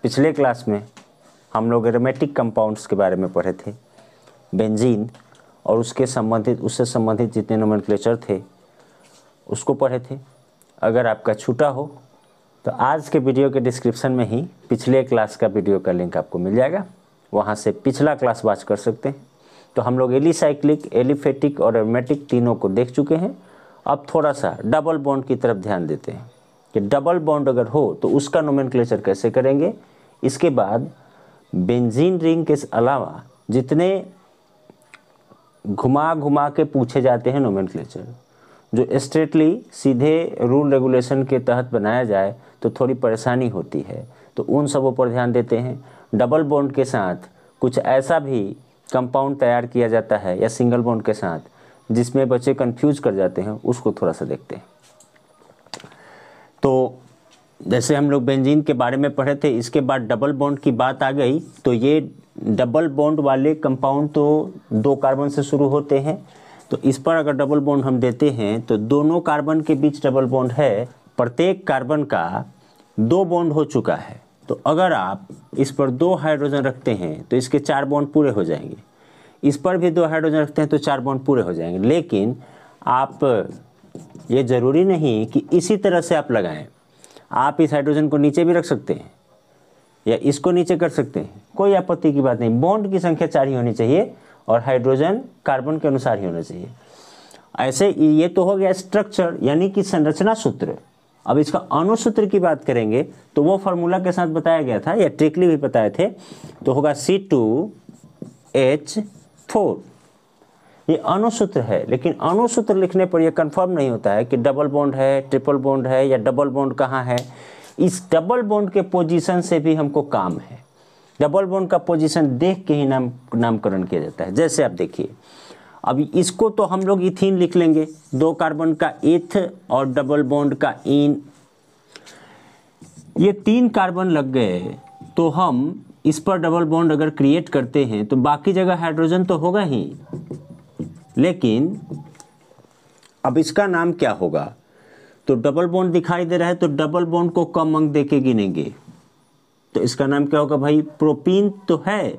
पिछले क्लास में हम लोग एरोमेटिक कंपाउंड्स के बारे में पढ़े थे, बेंजीन और उससे संबंधित जितने नोमेनक्लेचर थे उसको पढ़े थे। अगर आपका छूटा हो तो आज के वीडियो के डिस्क्रिप्शन में ही पिछले क्लास का वीडियो का लिंक आपको मिल जाएगा, वहाँ से पिछला क्लास वॉच कर सकते हैं। तो हम लोग एलिसाइक्लिक, एलिफेटिक और एरोमेटिक तीनों को देख चुके हैं। अब थोड़ा सा डबल बॉन्ड की तरफ ध्यान देते हैं कि डबल बॉन्ड अगर हो तो उसका नोमेनक्लेचर कैसे करेंगे। इसके बाद बेंजीन रिंग के अलावा जितने घुमा घुमा के पूछे जाते हैं नोमेनक्लेचर, जो स्ट्रेटली सीधे रूल रेगुलेशन के तहत बनाया जाए तो थोड़ी परेशानी होती है, तो उन सबों पर ध्यान देते हैं। डबल बॉन्ड के साथ कुछ ऐसा भी कंपाउंड तैयार किया जाता है या सिंगल बॉन्ड के साथ जिसमें बच्चे कंफ्यूज कर जाते हैं, उसको थोड़ा सा देखते हैं। तो जैसे हम लोग बेंजीन के बारे में पढ़े थे, इसके बाद डबल बॉन्ड की बात आ गई। तो ये डबल बॉन्ड वाले कंपाउंड तो 2 कार्बन से शुरू होते हैं। तो इस पर अगर डबल बॉन्ड हम देते हैं तो दोनों कार्बन के बीच डबल बॉन्ड है, प्रत्येक कार्बन का 2 बॉन्ड हो चुका है। तो अगर आप इस पर 2 हाइड्रोजन रखते हैं तो इसके 4 बॉन्ड पूरे हो जाएंगे। इस पर भी 2 हाइड्रोजन रखते हैं तो 4 बॉन्ड पूरे हो जाएंगे। लेकिन आप ये ज़रूरी नहीं कि इसी तरह से आप लगाएं। आप इस हाइड्रोजन को नीचे भी रख सकते हैं या इसको नीचे कर सकते हैं, कोई आपत्ति की बात नहीं। बॉन्ड की संख्या 4 ही होनी चाहिए और हाइड्रोजन कार्बन के अनुसार ही होना चाहिए। ऐसे ये तो हो गया स्ट्रक्चर यानी कि संरचना सूत्र। अब इसका अणुसूत्र की बात करेंगे तो वो फार्मूला के साथ बताया गया था या ट्रिकली भी बताए थे। तो होगा C2H4। ये अणुसूत्र है, लेकिन अणुसूत्र लिखने पर यह कंफर्म नहीं होता है कि डबल बॉन्ड है, ट्रिपल बॉन्ड है या डबल बॉन्ड कहाँ है। इस डबल बॉन्ड के पोजीशन से भी हमको काम है। डबल बॉन्ड का पोजीशन देख के ही नामकरण किया जाता है। जैसे आप देखिए, अब इसको तो हम लोग इथीन लिख लेंगे, 2 कार्बन का एथ और डबल बॉन्ड का इन। ये 3 कार्बन लग गए तो हम इस पर डबल बॉन्ड अगर क्रिएट करते हैं तो बाकी जगह हाइड्रोजन तो होगा ही, लेकिन अब इसका नाम क्या होगा। तो डबल बॉन्ड दिखाई दे रहा है तो डबल बॉन्ड को कम अंक देके गिनेंगे। तो इसका नाम क्या होगा भाई, प्रोपीन तो है,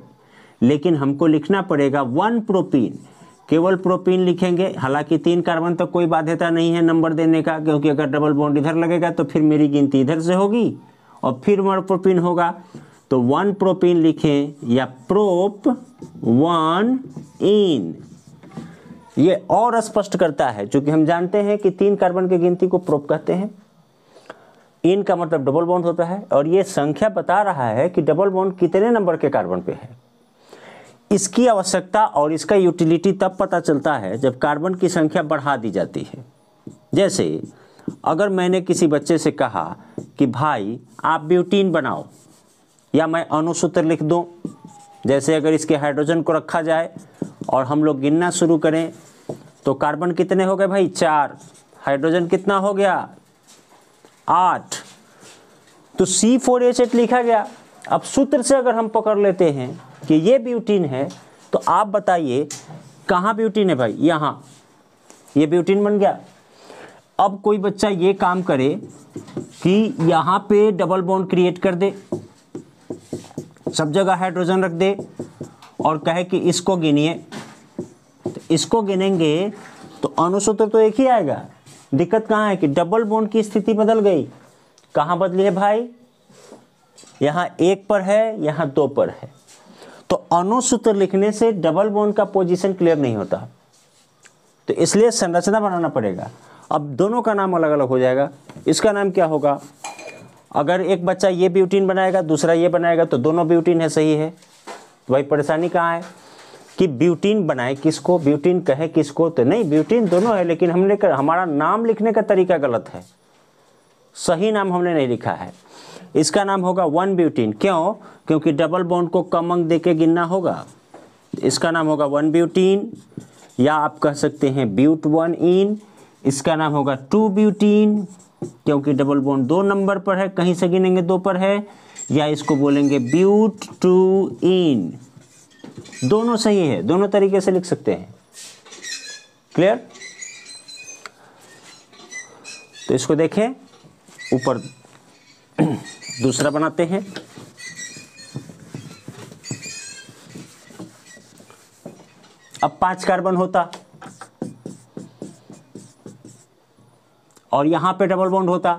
लेकिन हमको लिखना पड़ेगा 1 प्रोपीन। केवल प्रोपीन लिखेंगे, हालांकि 3 कार्बन तक कोई बाध्यता नहीं है नंबर देने का, क्योंकि अगर डबल बॉन्ड इधर लगेगा तो फिर मेरी गिनती इधर से होगी और फिर 1 प्रोपीन होगा। तो 1 प्रोपीन लिखें या प्रोप 1 इन। ये और स्पष्ट करता है, क्योंकि हम जानते हैं कि 3 कार्बन की गिनती को प्रोप कहते हैं। इन का मतलब डबल बॉन्ड होता है और ये संख्या बता रहा है कि डबल बॉन्ड कितने नंबर के कार्बन पे है। इसकी आवश्यकता और इसका यूटिलिटी तब पता चलता है जब कार्बन की संख्या बढ़ा दी जाती है। जैसे अगर मैंने किसी बच्चे से कहा कि भाई आप ब्यूटीन बनाओ, या मैं अणुसूत्र लिख दूं। जैसे अगर इसके हाइड्रोजन को रखा जाए और हम लोग गिनना शुरू करें तो कार्बन कितने हो गए भाई, 4। हाइड्रोजन कितना हो गया, 8। तो C4H8 लिखा गया। अब सूत्र से अगर हम पकड़ लेते हैं कि ये ब्यूटीन है, तो आप बताइए कहाँ ब्यूटीन है भाई, यहाँ। ये ब्यूटीन बन गया। अब कोई बच्चा ये काम करे कि यहाँ पे डबल बॉन्ड क्रिएट कर दे, सब जगह हाइड्रोजन रख दे और कहे कि इसको गिनिए। तो इसको गिनेंगे तो अणुसूत्र तो एक ही आएगा। दिक्कत कहाँ है कि डबल बॉन्ड की स्थिति बदल गई। कहाँ बदली है भाई, यहाँ 1 पर है, यहाँ 2 पर है। तो अणुसूत्र लिखने से डबल बॉन्ड का पोजीशन क्लियर नहीं होता, तो इसलिए संरचना बनाना पड़ेगा। अब दोनों का नाम अलग अलग हो जाएगा। इसका नाम क्या होगा, अगर एक बच्चा ये ब्यूटीन बनाएगा, दूसरा ये बनाएगा, तो दोनों ब्यूटीन है, सही है। तो भाई परेशानी कहाँ है कि ब्यूटीन बनाए किसको, ब्यूटीन कहे किसको। तो नहीं, ब्यूटीन दोनों है, लेकिन हमारा नाम लिखने का तरीका गलत है, सही नाम हमने नहीं लिखा है। इसका नाम होगा 1 ब्यूटीन। क्यों, क्योंकि डबल बॉन्ड को कम अंक देके गिनना होगा। इसका नाम होगा 1 ब्यूटीन, या आप कह सकते हैं ब्यूट 1 इन। इसका नाम होगा 2 ब्यूटीन, क्योंकि डबल बॉन्ड 2 नंबर पर है, कहीं से गिनेंगे 2 पर है। या इसको बोलेंगे ब्यूट 2 इन। दोनों सही है, दोनों तरीके से लिख सकते हैं। क्लियर। तो इसको देखें, ऊपर दूसरा बनाते हैं। अब 5 कार्बन होता और यहां पे डबल बॉन्ड होता,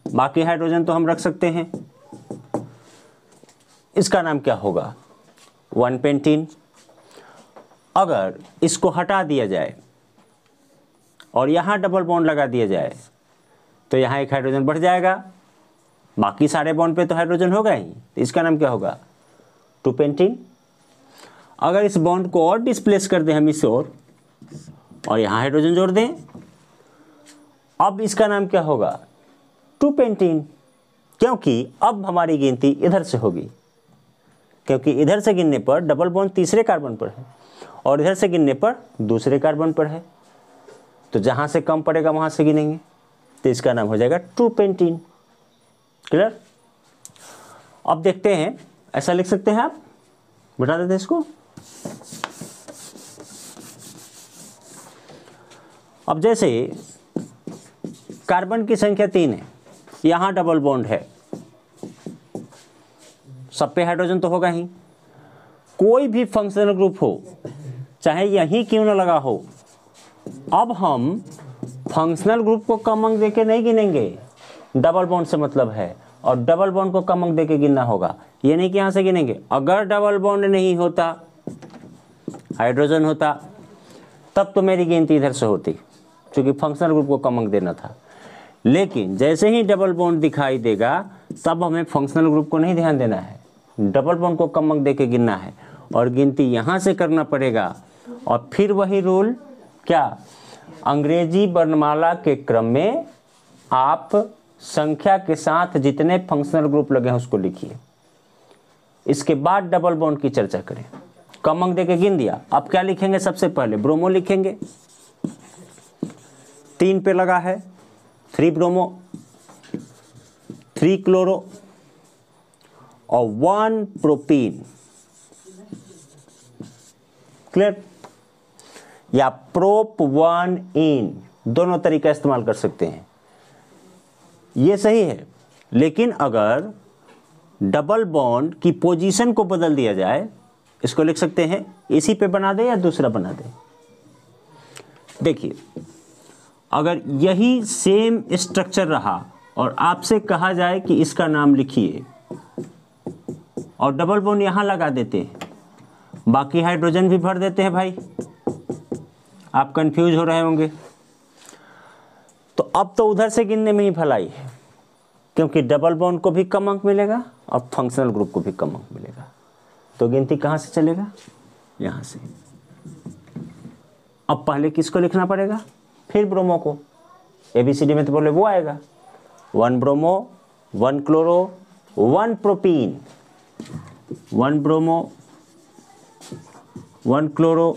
बाकी हाइड्रोजन तो हम रख सकते हैं। इसका नाम क्या होगा? 1 पेंटीन। अगर इसको हटा दिया जाए और यहां डबल बॉन्ड लगा दिया जाए तो यहां एक हाइड्रोजन बढ़ जाएगा, बाकी सारे बॉन्ड पे तो हाइड्रोजन होगा ही, तो इसका नाम क्या होगा? 2 पेंटीन। अगर इस बॉन्ड को और डिस्प्लेस कर दें हम इस ओर और यहां हाइड्रोजन जोड़ दें, अब इसका नाम क्या होगा? 2 पेंटीन, क्योंकि अब हमारी गिनती इधर से होगी, क्योंकि इधर से गिनने पर डबल बॉन्ड तीसरे कार्बन पर है और इधर से गिनने पर दूसरे कार्बन पर है, तो जहां से कम पड़ेगा वहां से गिनेंगे, तो इसका नाम हो जाएगा 2 पेंटीन। क्लियर? अब देखते हैं, ऐसा लिख सकते हैं आप, बता देते हैं इसको। अब जैसे कार्बन की संख्या 3 है, यहां डबल बॉन्ड है, सब पे हाइड्रोजन तो होगा ही। कोई भी फंक्शनल ग्रुप हो, चाहे यहीं क्यों ना लगा हो, अब हम फंक्शनल ग्रुप को कम अंक देके नहीं गिनेंगे, डबल बॉन्ड से मतलब है, और डबल बॉन्ड को कम अंक देके गिनना होगा। ये नहीं कि यहां से गिनेंगे, अगर डबल बॉन्ड नहीं होता, हाइड्रोजन होता, तब तो मेरी गिनती इधर से होती, क्योंकि फंक्शनल ग्रुप को कम अंक देना था। लेकिन जैसे ही डबल बॉन्ड दिखाई देगा, तब हमें फंक्शनल ग्रुप को नहीं ध्यान देना है, डबल बॉन्ड को कम अंक देके गिनना है, और गिनती यहां से करना पड़ेगा। और फिर वही रूल, क्या? अंग्रेजी वर्णमाला के क्रम में आप संख्या के साथ जितने फंक्शनल ग्रुप लगे हैं उसको लिखिए, इसके बाद डबल बॉन्ड की चर्चा करें। कम अंक देके गिन दिया, अब क्या लिखेंगे? सबसे पहले ब्रोमो लिखेंगे, 3 पे लगा है, 3 ब्रोमो, 3 क्लोरो और 1 प्रोपीन। क्लियर? या प्रोप 1 इन, दोनों तरीका इस्तेमाल कर सकते हैं, ये सही है। लेकिन अगर डबल बॉन्ड की पोजीशन को बदल दिया जाए, इसको लिख सकते हैं, इसी पे बना दे या दूसरा बना दे। देखिए, अगर यही सेम स्ट्रक्चर रहा और आपसे कहा जाए कि इसका नाम लिखिए, और डबल बॉन्ड यहां लगा देते हैं, बाकी हाइड्रोजन भी भर देते हैं भाई, आप कंफ्यूज हो रहे होंगे, तो अब तो उधर से गिनने में ही भलाई है, क्योंकि डबल बॉन्ड को भी कम अंक मिलेगा और फंक्शनल ग्रुप को भी कम अंक मिलेगा, तो गिनती कहां से चलेगा? यहां से। अब पहले किसको लिखना पड़ेगा? फिर ब्रोमो को। एबीसीडी में तो बोले वो आएगा, 1 bromo, 1 chloro, 1 propene, 1 bromo, 1 chloro,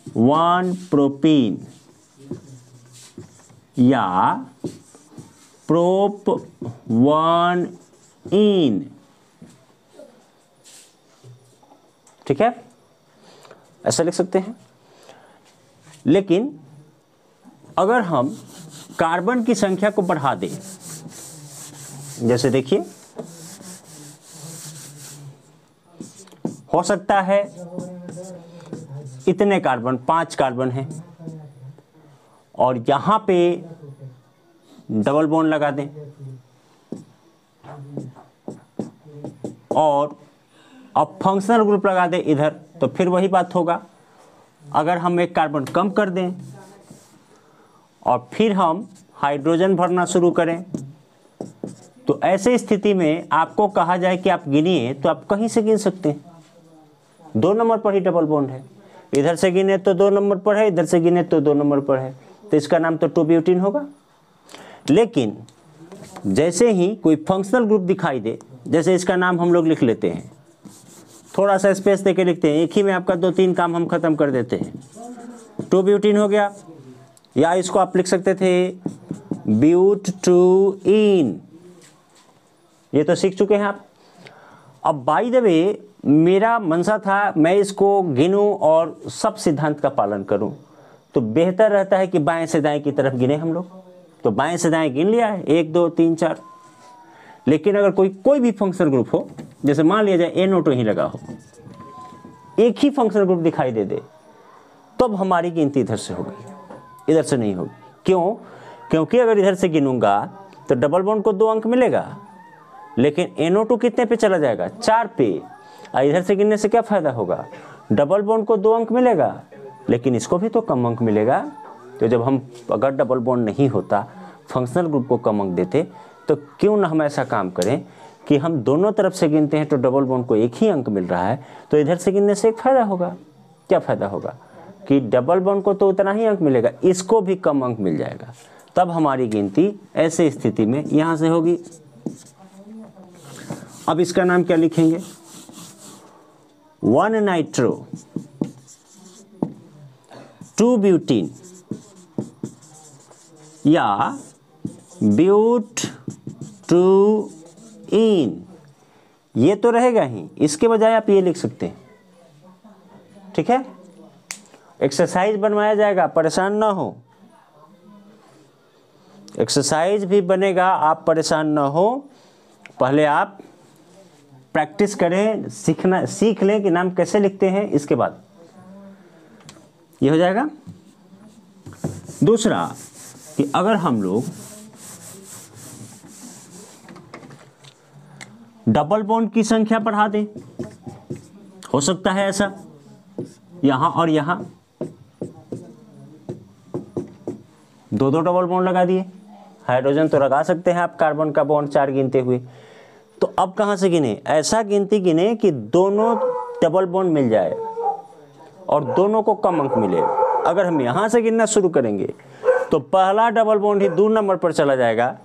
1 propene, या प्रोप 1 इन। ठीक है, ऐसा लिख सकते हैं। लेकिन अगर हम कार्बन की संख्या को बढ़ा दें, जैसे देखिए, हो सकता है इतने कार्बन, 5 कार्बन हैं, और यहां पे डबल बॉन्ड लगा दें, और अब फंक्शनल ग्रुप लगा दें इधर, तो फिर वही बात होगा। अगर हम एक कार्बन कम कर दें और फिर हम हाइड्रोजन भरना शुरू करें, तो ऐसे स्थिति में आपको कहा जाए कि आप गिनिए, तो आप कहीं से गिन सकते हैं। 2 नंबर पर ही डबल बॉन्ड है, इधर से गिने तो 2 नंबर पर है, इधर से गिने तो 2 नंबर पर है, तो इसका नाम तो 2 ब्यूटीन होगा। लेकिन जैसे ही कोई फंक्शनल ग्रुप दिखाई दे, जैसे इसका नाम हम लोग लिख लेते हैं, थोड़ा सा स्पेस देके लिखते हैं, एक ही में आपका 2-3 काम हम खत्म कर देते हैं। 2 ब्यूटीन हो गया, या इसको आप लिख सकते थे ब्यूट 2 इन, ये तो सीख चुके हैं आप। अब बाय द वे, मेरा मनसा था मैं इसको गिनूं और सब सिद्धांत का पालन करूं, तो बेहतर रहता है कि बाएं से दाएं की तरफ गिने हम लोग, तो बाएं से दाएं गिन लिया है, 1 2 3 4। लेकिन अगर कोई भी फंक्शनल ग्रुप हो, जैसे मान लिया जाए NO2 ही लगा हो, एक ही फंक्शनल ग्रुप दिखाई दे दे तब हमारी गिनती इधर से होगी, इधर से नहीं होगी। क्यों? क्योंकि अगर इधर से गिनूंगा तो डबल बॉन्ड को 2 अंक मिलेगा, लेकिन NO2 कितने पे चला जाएगा? 4 पे। और इधर से गिनने से क्या फ़ायदा होगा? डबल बॉन्ड को 2 अंक मिलेगा, लेकिन इसको भी तो कम अंक मिलेगा। तो जब हम अगर डबल बॉन्ड नहीं होता, फंक्शनल ग्रुप को कम अंक देते, तो क्यों ना हम ऐसा काम करें कि हम दोनों तरफ से गिनते हैं तो डबल बॉन्ड को एक ही अंक मिल रहा है, तो इधर से गिनने से एक फ़ायदा होगा। क्या फ़ायदा होगा? कि डबल बॉन्ड को तो उतना ही अंक मिलेगा, इसको भी कम अंक मिल जाएगा। तब हमारी गिनती ऐसे स्थिति में यहाँ से होगी। अब इसका नाम क्या लिखेंगे? 1 नाइट्रो 2 ब्यूटीन या ब्यूट 2 इन, ये तो रहेगा ही। इसके बजाय आप ये लिख सकते हैं, ठीक है? एक्सरसाइज बनवाया जाएगा, परेशान ना हो। एक्सरसाइज भी बनेगा, आप परेशान ना हो। पहले आप प्रैक्टिस करें, सीख लें कि नाम कैसे लिखते हैं, इसके बाद ये हो जाएगा। दूसरा कि अगर हम लोग डबल बॉन्ड की संख्या बढ़ा दें, हो सकता है ऐसा, यहां और यहां 2-2 डबल बॉन्ड लगा दिए। हाइड्रोजन तो लगा सकते हैं आप, कार्बन का बॉन्ड 4 गिनते हुए। तो अब कहां से गिने? ऐसा गिनती गिने कि दोनों डबल बॉन्ड मिल जाए और दोनों को कम अंक मिले। अगर हम यहां से गिनना शुरू करेंगे तो पहला डबल बॉन्ड ही 2 नंबर पर चला जाएगा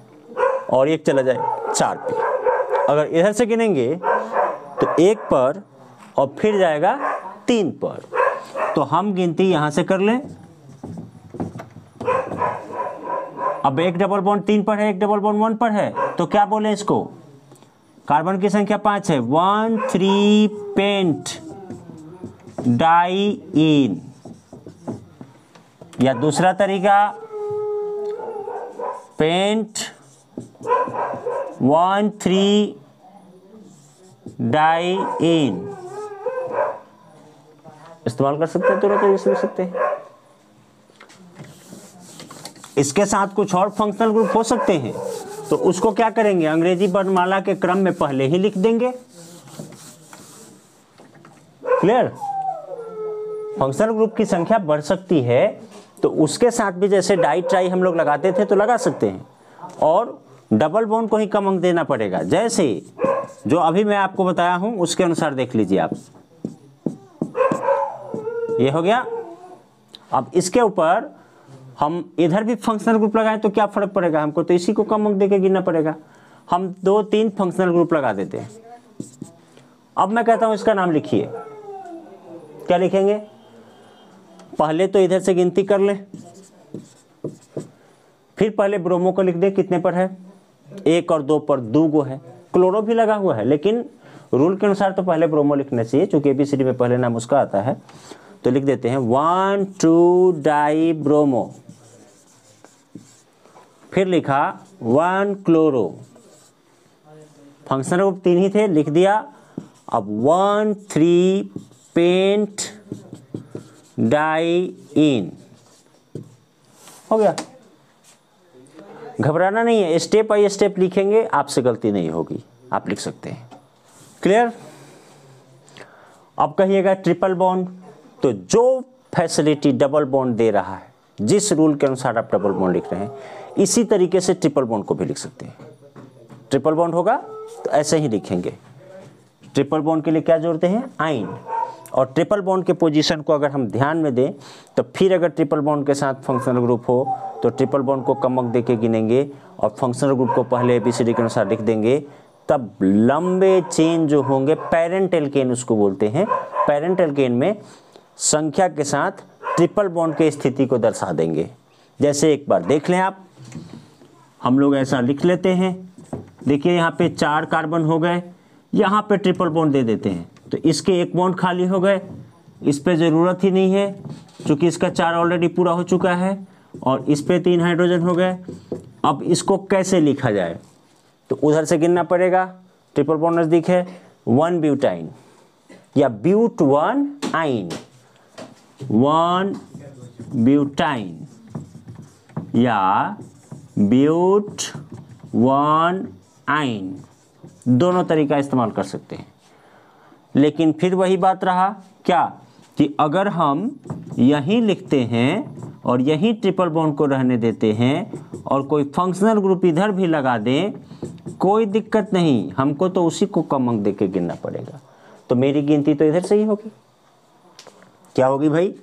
और एक चला जाए 4 पे। अगर इधर से गिनेंगे तो 1 पर और फिर जाएगा 3 पर। तो हम गिनती यहां से कर लें। अब एक डबल बॉन्ड 3 पर है, एक डबल बॉन्ड 1 पर है, तो क्या बोले इसको? कार्बन की संख्या 5 है, 1 3 पेंट डाई इन। या दूसरा तरीका, पेंट 1 3 डाई इन इस्तेमाल कर सकते हैं, दोनों तरीके से लिख सकते हैं। इसके साथ कुछ और फंक्शनल ग्रुप हो सकते हैं, तो उसको क्या करेंगे? अंग्रेजी वर्णमाला के क्रम में पहले ही लिख देंगे। क्लियर? फंक्शनल ग्रुप की संख्या बढ़ सकती है, तो उसके साथ भी जैसे डाई ट्राई हम लोग लगाते थे तो लगा सकते हैं, और डबल बॉन्ड को ही कम अंक देना पड़ेगा। जैसे जो अभी मैं आपको बताया हूं उसके अनुसार देख लीजिए आप। ये हो गया। अब इसके ऊपर हम इधर भी फंक्शनल ग्रुप लगाएं तो क्या फर्क पड़ेगा? हमको तो इसी को कम अंक देके गिनना पड़ेगा। हम 2-3 फंक्शनल ग्रुप लगा देते हैं। अब मैं कहता हूं इसका नाम लिखिए। क्या लिखेंगे? पहले तो इधर से गिनती कर लें, फिर पहले ब्रोमो को लिख दें, कितने पर है? 1 और 2 पर 2 गो है। क्लोरो भी लगा हुआ है, लेकिन रूल के अनुसार तो पहले ब्रोमो लिखना चाहिए, चूंकि ABCD में पहले नाम उसका आता है। तो लिख देते हैं 1 2 डाई ब्रोमो, फिर लिखा 1 क्लोरो। फंक्शनल ग्रुप 3 ही थे, लिख दिया। अब 1 3 पेंट डाई इन हो गया। घबराना नहीं है, स्टेप बाय स्टेप लिखेंगे, आपसे गलती नहीं होगी, आप लिख सकते हैं। क्लियर? अब कहिएगा ट्रिपल बॉन्ड, तो जो फैसिलिटी डबल बॉन्ड दे रहा है, जिस रूल के अनुसार आप डबल बॉन्ड लिख रहे हैं, इसी तरीके से ट्रिपल बॉन्ड को भी लिख सकते हैं। ट्रिपल बॉन्ड होगा तो ऐसे ही लिखेंगे। ट्रिपल बॉन्ड के लिए क्या जोड़ते हैं? आइन। और ट्रिपल बॉन्ड के पोजीशन को अगर हम ध्यान में दें तो फिर अगर ट्रिपल बॉन्ड के साथ फंक्शनल ग्रुप हो तो ट्रिपल बॉन्ड को कम अंक देके गिनेंगे और फंक्शनल ग्रुप को पहले ABCD के अनुसार लिख देंगे। तब लंबे चेन जो होंगे, पेरेंट एल्केन उसको बोलते हैं, पेरेंट एल्केन में संख्या के साथ ट्रिपल बॉन्ड के स्थिति को दर्शा देंगे। जैसे एक बार देख लें आप, हम लोग ऐसा लिख लेते हैं। देखिए यहाँ पे 4 कार्बन हो गए, यहाँ पे ट्रिपल बॉन्ड दे देते हैं, तो इसके 1 बॉन्ड खाली हो गए, इस पे ज़रूरत ही नहीं है क्योंकि इसका 4 ऑलरेडी पूरा हो चुका है, और इस पे 3 हाइड्रोजन हो गए। अब इसको कैसे लिखा जाए? तो उधर से गिनना पड़ेगा, ट्रिपल बॉन्ड नज़दीक है, 1 ब्यूटाइन या ब्यूट 1 आइन, 1 ब्यूटाइन या ब्यूट 1 आइन, दोनों तरीका इस्तेमाल कर सकते हैं। लेकिन फिर वही बात रहा क्या कि अगर हम यहीं लिखते हैं और यहीं ट्रिपल बॉन्ड को रहने देते हैं और कोई फंक्शनल ग्रुप इधर भी लगा दें, कोई दिक्कत नहीं, हमको तो उसी को कम अंक देके गिनना पड़ेगा। तो मेरी गिनती तो इधर से ही होगी। क्या होगी भाई?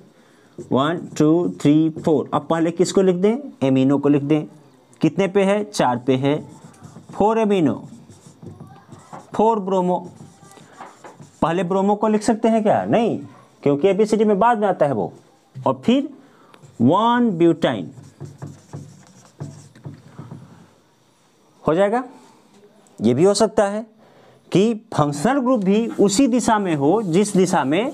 1 2 3 4। अब पहले किसको लिख दें? एमिनो को लिख दें। कितने पे है? 4 पे है। 4 एमिनो, 4 ब्रोमो। पहले ब्रोमो को लिख सकते हैं क्या? नहीं, क्योंकि एबीसीडी में बाद में आता है वो। और फिर 1 ब्यूटाइन हो जाएगा। ये भी हो सकता है कि फंक्शनल ग्रुप भी उसी दिशा में हो जिस दिशा में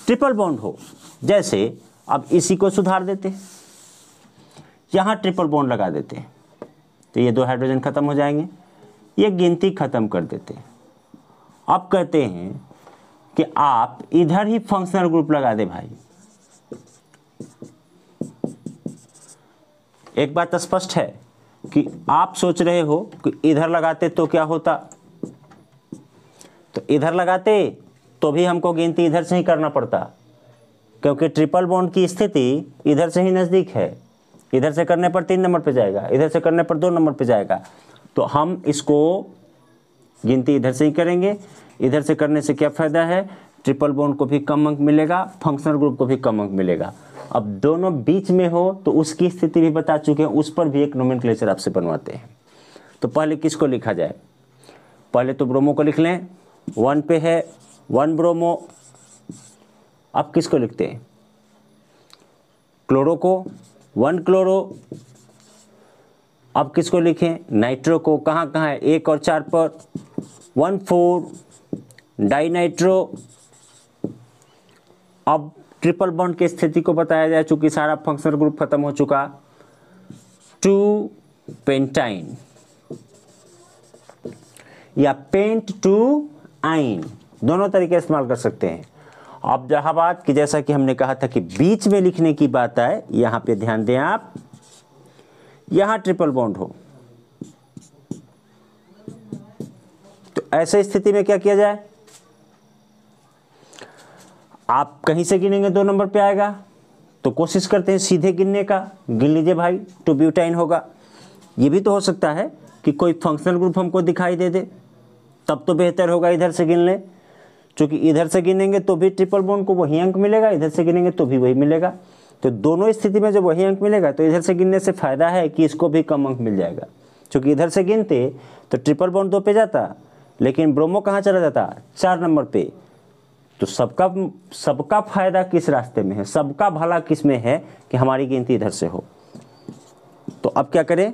ट्रिपल बॉन्ड हो। जैसे अब इसी को सुधार देते हैं, यहाँ ट्रिपल बॉन्ड लगा देते हैं, तो ये 2 हाइड्रोजन खत्म हो जाएंगे, ये गिनती खत्म कर देते हैं। अब कहते हैं कि आप इधर ही फंक्शनल ग्रुप लगा दे भाई। एक बात स्पष्ट है कि आप सोच रहे हो कि इधर लगाते तो क्या होता, तो इधर लगाते तो भी हमको गिनती इधर से ही करना पड़ता, क्योंकि ट्रिपल बॉन्ड की स्थिति इधर से ही नज़दीक है। इधर से करने पर 3 नंबर पे जाएगा, इधर से करने पर 2 नंबर पे जाएगा। तो हम इसको गिनती इधर से ही करेंगे। इधर से करने से क्या फ़ायदा है? ट्रिपल बॉन्ड को भी कम अंक मिलेगा, फंक्शनल ग्रुप को भी कम अंक मिलेगा। अब दोनों बीच में हो तो उसकी स्थिति भी बता चुके हैं, उस पर भी एक नोमेनक्लेचर आपसे बनवाते हैं। तो पहले किसको लिखा जाए? पहले तो ब्रोमो को लिख लें, 1 पे है 1 ब्रोमो। अब किसको लिखते हैं? क्लोरो को, 1 क्लोरो। अब किसको लिखें? नाइट्रो को। कहाँ कहाँ है? 1 और 4 पर, 1 4 डाई नाइट्रो। अब ट्रिपल बॉन्ड की स्थिति को बताया जाए, चूंकि सारा फंक्शनल ग्रुप खत्म हो चुका, 2 पेंटाइन या पेंट 2 आइन, दोनों तरीके इस्तेमाल कर सकते हैं। अब जहां बात कि जैसा कि हमने कहा था कि बीच में लिखने की बात आए, यहां पे ध्यान दें आप, यहां ट्रिपल बॉन्ड हो, तो ऐसे स्थिति में क्या किया जाए? आप कहीं से गिनेंगे 2 नंबर पे आएगा, तो कोशिश करते हैं सीधे गिनने का। गिन लीजिए भाई, 2 ब्यूटाइन होगा। ये भी तो हो सकता है कि कोई फंक्शनल ग्रुप हमको दिखाई दे दे, तब तो बेहतर होगा इधर से गिन लें, क्योंकि इधर से गिनेंगे तो भी ट्रिपल बॉन्ड को वही अंक मिलेगा, इधर से गिनेंगे तो भी वही मिलेगा। तो दोनों स्थिति में जब वही अंक मिलेगा तो इधर से गिनने से फ़ायदा है कि इसको भी कम अंक मिल जाएगा, क्योंकि इधर से गिनते तो ट्रिपल बॉन्ड 2 पे जाता, लेकिन ब्रोमो कहाँ चला जाता? 4 नंबर पे। तो सबका फायदा किस रास्ते में है, सबका भला किस में है कि हमारी गिनती इधर से हो। तो अब क्या करें?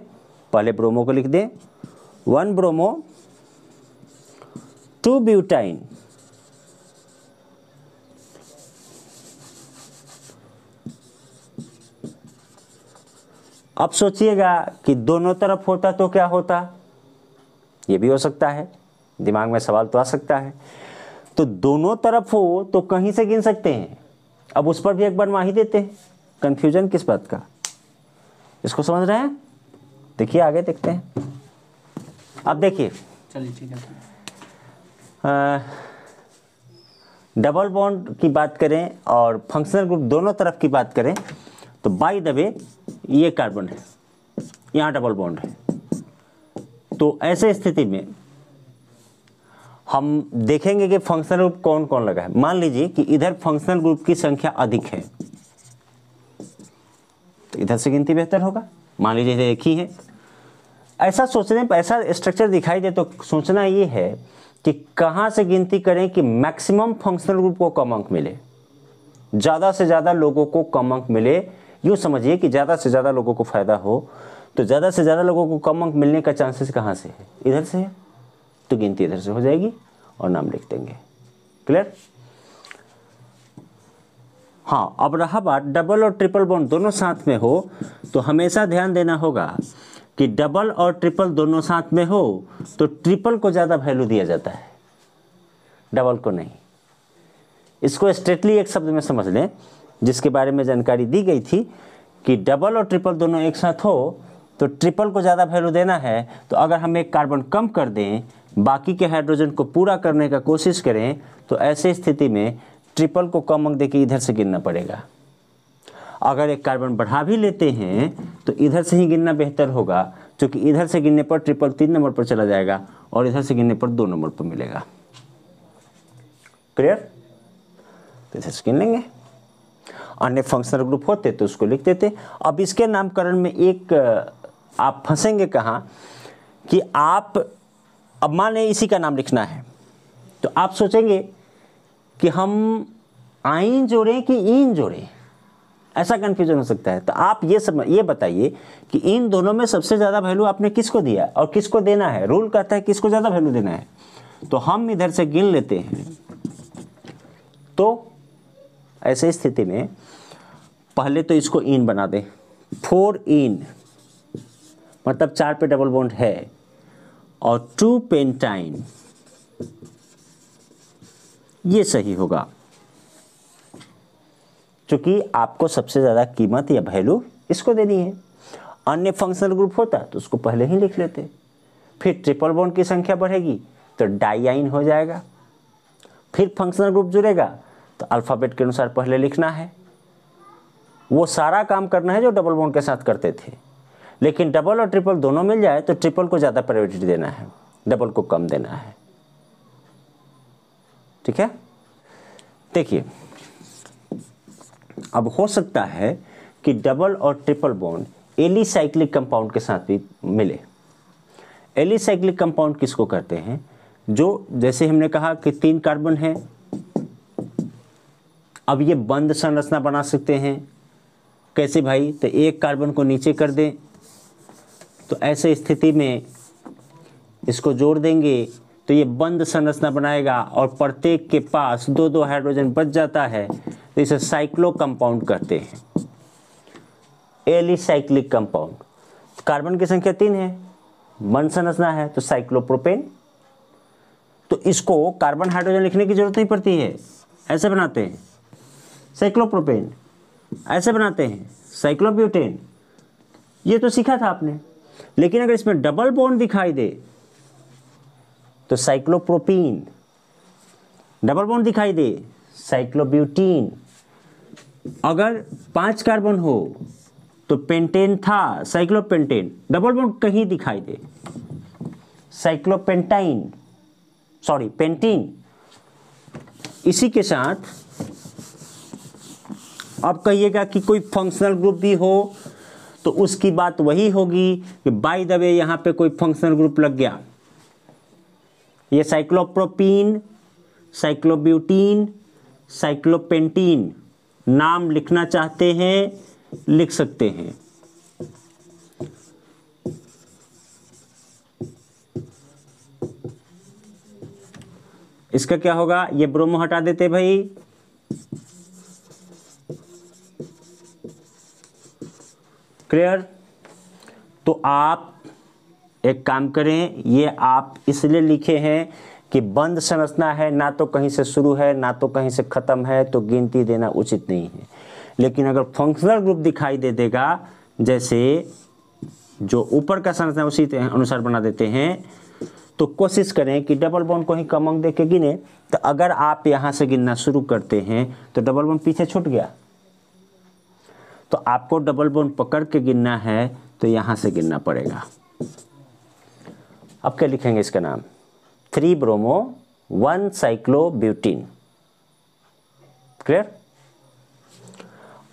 पहले ब्रोमो को लिख दें, 1 ब्रोमो 2 ब्यूटाइन। अब सोचिएगा कि दोनों तरफ होता तो क्या होता? ये भी हो सकता है, दिमाग में सवाल तो आ सकता है। तो दोनों तरफ हो तो कहीं से गिन सकते हैं। अब उस पर भी एक बार माही देते हैं। कंफ्यूजन किस बात का? इसको समझ रहे हैं? देखिए आगे देखते हैं। अब देखिए, चलिए ठीक है। डबल बॉन्ड की बात करें और फंक्शनल ग्रुप दोनों तरफ की बात करें तो बाय द वे ये कार्बन है, यहाँ डबल बॉन्ड है। तो ऐसे स्थिति में हम देखेंगे कि फंक्शनल ग्रुप कौन कौन लगा है। मान लीजिए कि इधर फंक्शनल ग्रुप की संख्या अधिक है, तो इधर से गिनती बेहतर होगा। मान लीजिए इधर एक ही है। ऐसा सोचने पर, ऐसा स्ट्रक्चर दिखाई दे तो सोचना ये है कि कहाँ से गिनती करें कि मैक्सिमम फंक्शनल ग्रुप को कम अंक मिले, ज़्यादा से ज़्यादा लोगों को कम अंक मिले। यूँ समझिए कि ज़्यादा से ज़्यादा लोगों को फ़ायदा हो, तो ज़्यादा से ज़्यादा लोगों को कम अंक मिलने का चांसेस कहाँ से है? इधर से है, तो गिनती इधर से हो जाएगी और नाम लिख देंगे। क्लियर? हाँ, अब रहा बात डबल और ट्रिपल बॉन्ड दोनों साथ में हो, तो हमेशा ध्यान देना होगा कि डबल और ट्रिपल दोनों साथ में हो तो ट्रिपल को ज़्यादा वैल्यू दिया जाता है, डबल को नहीं। इसको स्ट्रेटली एक शब्द में समझ लें, जिसके बारे में जानकारी दी गई थी कि डबल और ट्रिपल दोनों एक साथ हो तो ट्रिपल को ज़्यादा वैल्यू देना है, तो अगर हम एक कार्बन कम कर दें, बाकी के हाइड्रोजन को पूरा करने का कोशिश करें, तो ऐसे स्थिति में ट्रिपल को कम अंक देके इधर से गिनना पड़ेगा। अगर एक कार्बन बढ़ा भी लेते हैं तो इधर से ही गिनना बेहतर होगा, क्योंकि इधर से गिनने पर ट्रिपल 3 नंबर पर चला जाएगा और इधर से गिनने पर 2 नंबर पर मिलेगा। क्लियर? तो इधर से गिन लेंगे। अन्य फंक्शनल ग्रुप होते तो उसको लिख देते। अब इसके नामकरण में एक आप फंसेंगे कहाँ कि आप, अब मान लें इसी का नाम लिखना है, तो आप सोचेंगे कि हम आइन जोड़ें कि इन जोड़ें, ऐसा कन्फ्यूजन हो सकता है। तो आप ये बताइए कि इन दोनों में सबसे ज़्यादा वैल्यू आपने किसको दिया और किसको देना है। रूल कहता है किसको ज़्यादा वैल्यू देना है, तो हम इधर से गिन लेते हैं। तो ऐसे स्थिति में पहले तो इसको इन बना दें, 4 इन मतलब 4 पे डबल बॉन्ड है, और 2 पेंटाइन, ये सही होगा, क्योंकि आपको सबसे ज़्यादा कीमत या वैल्यू इसको देनी है। अन्य फंक्शनल ग्रुप होता तो उसको पहले ही लिख लेते। फिर ट्रिपल बॉन्ड की संख्या बढ़ेगी तो डाइआइन हो जाएगा। फिर फंक्शनल ग्रुप जुड़ेगा तो अल्फ़ाबेट के अनुसार पहले लिखना है। वो सारा काम करना है जो डबल बॉन्ड के साथ करते थे, लेकिन डबल और ट्रिपल दोनों मिल जाए तो ट्रिपल को ज़्यादा प्रायोरिटी देना है, डबल को कम देना है। ठीक है? देखिए, अब हो सकता है कि डबल और ट्रिपल बॉन्ड एलिसाइक्लिक कंपाउंड के साथ भी मिले। एलिसाइक्लिक कंपाउंड किसको कहते हैं? जो जैसे हमने कहा कि 3 कार्बन हैं, अब ये बंद संरचना बना सकते हैं। कैसे भाई? तो एक कार्बन को नीचे कर दें, तो ऐसे स्थिति में इसको जोड़ देंगे तो ये बंद संरचना बनाएगा और प्रत्येक के पास 2-2 हाइड्रोजन बच जाता है, तो इसे साइक्लो कंपाउंड कहते हैं, एलिसाइक्लिक कंपाउंड। कार्बन की संख्या 3 है, बंद संरचना है, तो साइक्लोप्रोपेन। तो इसको कार्बन हाइड्रोजन लिखने की जरूरत नहीं पड़ती है, ऐसे बनाते हैं साइक्लोप्रोपेन, ऐसे बनाते हैं साइक्लोब्यूटेन, ये तो सीखा था आपने। लेकिन अगर इसमें डबल बॉन्ड दिखाई दे तो साइक्लोप्रोपीन, डबल बॉन्ड दिखाई दे साइक्लोब्यूटीन, अगर 5 कार्बन हो तो पेंटेन था साइक्लोपेंटेन, डबल बॉन्ड कहीं दिखाई दे साइक्लोपेंटाइन, सॉरी पेंटीन। इसी के साथ अब कहिएगा कि कोई फंक्शनल ग्रुप भी हो तो उसकी बात वही होगी कि बाय द वे यहाँ पे कोई फंक्शनल ग्रुप लग गया, ये साइक्लोप्रोपीन, साइक्लोब्यूटीन, साइक्लोपेंटीन नाम लिखना चाहते हैं लिख सकते हैं। इसका क्या होगा? ये ब्रोमो हटा देते भाई, क्लियर? तो आप एक काम करें, ये आप इसलिए लिखे हैं कि बंद संरचना है, ना तो कहीं से शुरू है ना तो कहीं से ख़त्म है, तो गिनती देना उचित नहीं है। लेकिन अगर फंक्शनल ग्रुप दिखाई दे देगा, जैसे जो ऊपर का संरचना उसी अनुसार बना देते हैं, तो कोशिश करें कि डबल बॉन्ड को ही कम अंक दे के गिने। तो अगर आप यहाँ से गिनना शुरू करते हैं तो डबल बॉन्ड पीछे छूट गया, तो आपको डबल बॉन्ड पकड़ के गिनना है तो यहाँ से गिनना पड़ेगा। अब क्या लिखेंगे इसका नाम? 3 ब्रोमो 1 साइक्लोब्यूटीन। क्लियर?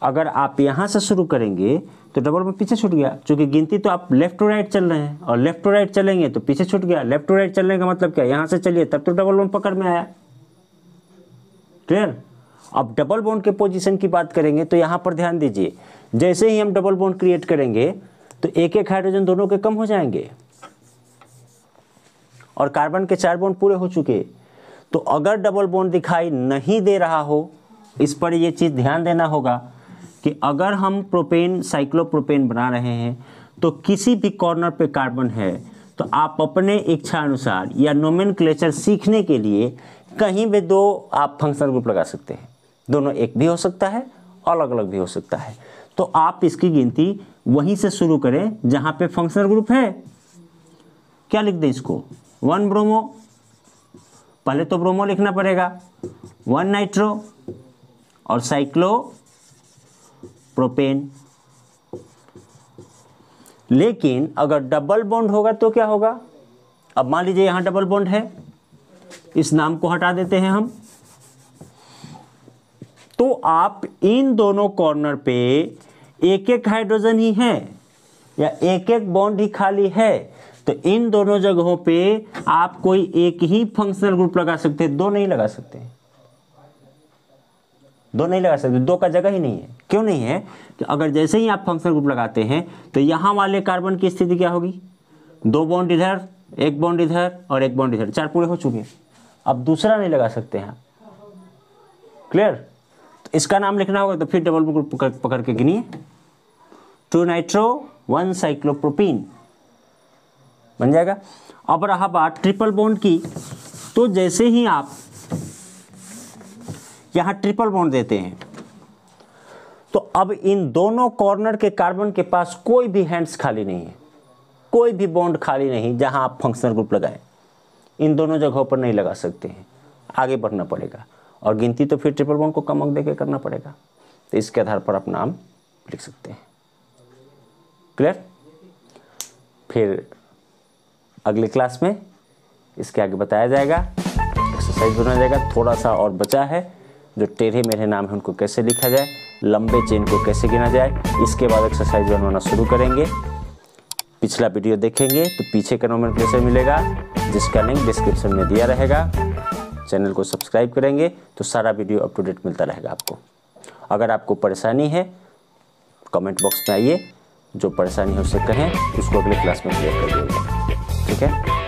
अगर आप यहाँ से शुरू करेंगे तो डबल बॉन्ड पीछे छूट गया, क्योंकि गिनती तो आप लेफ्ट टू राइट चल रहे हैं, और लेफ्ट टू राइट चलेंगे तो पीछे छूट गया। लेफ्ट टू राइट चलने का मतलब क्या? यहाँ से चलिए तब तो डबल बॉन्ड पकड़ में आया। क्लियर? अब डबल बॉन्ड के पोजीशन की बात करेंगे तो यहाँ पर ध्यान दीजिए, जैसे ही हम डबल बॉन्ड क्रिएट करेंगे तो एक एक हाइड्रोजन दोनों के कम हो जाएंगे और कार्बन के 4 बॉन्ड पूरे हो चुके। तो अगर डबल बॉन्ड दिखाई नहीं दे रहा हो, इस पर ये चीज़ ध्यान देना होगा कि अगर हम प्रोपेन साइक्लोप्रोपेन बना रहे हैं तो किसी भी कॉर्नर पे कार्बन है तो आप अपने इच्छा अनुसार या नोमेनक्लेचर सीखने के लिए कहीं भी दो आप फंक्शनल ग्रुप लगा सकते हैं, दोनों एक भी हो सकता है, अलग अलग भी हो सकता है। तो आप इसकी गिनती वहीं से शुरू करें जहां पे फंक्शनल ग्रुप है। क्या लिख दें इसको, 1 ब्रोमो, पहले तो ब्रोमो लिखना पड़ेगा, 1 नाइट्रो और साइक्लो प्रोपेन। लेकिन अगर डबल बॉन्ड होगा तो क्या होगा, अब मान लीजिए यहां डबल बॉन्ड है, इस नाम को हटा देते हैं हम, तो आप इन दोनों कॉर्नर पे एक एक हाइड्रोजन ही है या एक एक बॉन्ड ही खाली है, तो इन दोनों जगहों पे आप कोई एक ही फंक्शनल ग्रुप लगा सकते हैं, दो नहीं लगा सकते, दो नहीं लगा सकते, दो का जगह ही नहीं है। क्यों नहीं है, तो अगर जैसे ही आप फंक्शनल ग्रुप लगाते हैं तो यहां वाले कार्बन की स्थिति क्या होगी, 2 बॉन्ड इधर, 1 बॉन्ड इधर और 1 बॉन्ड इधर, 4 पूरे हो चुके हैं। अब दूसरा नहीं लगा सकते हैं, क्लियर। तो इसका नाम लिखना होगा, तो फिर डबल ग्रुप पकड़ के गिनिए, 2 नाइट्रो 1 साइक्लोप्रोपीन बन जाएगा। अब रहा बात ट्रिपल बॉन्ड की, तो जैसे ही आप यहां ट्रिपल बॉन्ड देते हैं तो अब इन दोनों कॉर्नर के कार्बन के पास कोई भी हैंड्स खाली नहीं है, कोई भी बॉन्ड खाली नहीं जहां आप फंक्शनल ग्रुप लगाएं, इन दोनों जगहों पर नहीं लगा सकते हैं, आगे बढ़ना पड़ेगा और गिनती तो फिर ट्रिपल बॉन्ड को कम अंक देके करना पड़ेगा। तो इसके आधार पर आप नाम लिख सकते हैं, क्लियर। फिर अगली क्लास में इसके आगे बताया जाएगा, एक्सरसाइज बनाया जाएगा। थोड़ा सा और बचा है, जो टेढ़े मेढ़े नाम है उनको कैसे लिखा जाए, लंबे चेन को कैसे गिना जाए, इसके बाद एक्सरसाइज बनवाना शुरू करेंगे। पिछला वीडियो देखेंगे तो पीछे का नोमेनक्लेचर मिलेगा, जिसका लिंक डिस्क्रिप्शन में दिया रहेगा। चैनल को सब्सक्राइब करेंगे तो सारा वीडियो अप टू डेट मिलता रहेगा आपको। अगर आपको परेशानी है कमेंट बॉक्स में आइए, जो परेशानी है उससे कहें, उसको अगले क्लास में क्लियर कर दिया जाएगा, ठीक है।